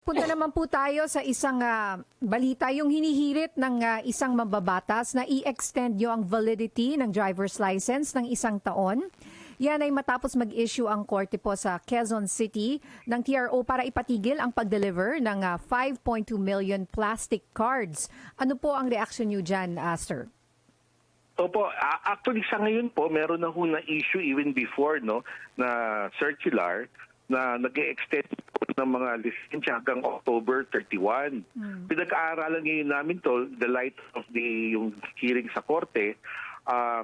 Punta naman po tayo sa isang balita, yung hinihirit ng isang mambabatas na i-extend nyo ang validity ng driver's license ng 1 taon. Yan ay matapos mag-issue ang korte po sa Quezon City ng TRO para ipatigil ang pag-deliver ng 5.2 million plastic cards. Ano po ang reaction nyo dyan, sir? Opo, actually sa ngayon po, meron na ho na issue even before na circular na nag-extend po ng mga lisensya hanggang October 31. Pinag-aaralan ngayon namin to, the light of yung hearing sa korte,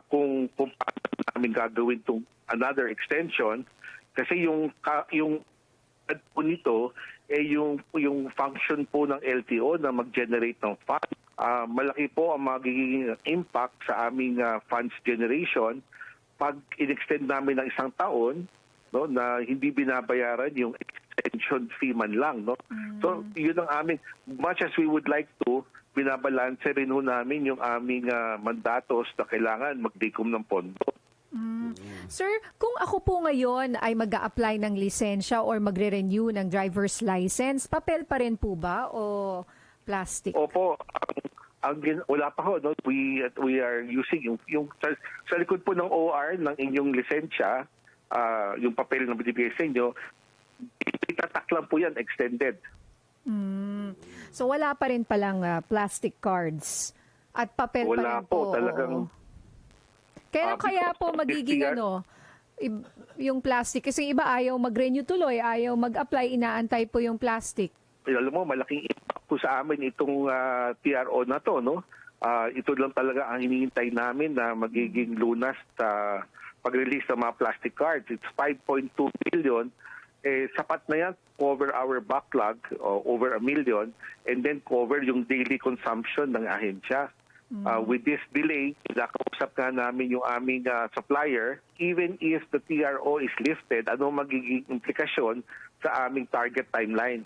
kung paano namin gagawin itong another extension. Kasi yung po nito, yung function po ng LTO na mag-generate ng funds. Malaki po ang magiging impact sa aming funds generation pag in-extend namin ng 1 taon, na hindi binabayaran yung extension fee man lang. So yun ang aming, much as we would like to, binabalanse rin ho namin yung aming mandatos na kailangan magdikom ng pondo. Sir, kung ako po ngayon ay mag-a-apply ng lisensya or magre-renew ng driver's license, papel pa rin po ba o plastic? Opo, wala pa ho. We are using yung sa likod po ng OR ng inyong lisensya, yung papel na binibigay sa inyo, itatak lang po yan, extended. So wala pa rin palang plastic cards at papel Wala pa rin po. po, talagang... Kaya po magiging yung plastic? Kasi iba ayaw mag-renew tuloy, ayaw mag-apply, inaantay po yung plastic. Alam mo, malaking impact po sa amin itong TRO na to, ito lang talaga ang hinihintay namin na magiging lunas sa pag-release ng mga plastic cards. It's 5.2 million. Sapat na yan, cover our backlog, over 1 million, and then cover yung daily consumption ng ahensya. With this delay, nakausap nga namin yung aming supplier, even if the TRO is lifted, ano magiging implikasyon sa aming target timeline.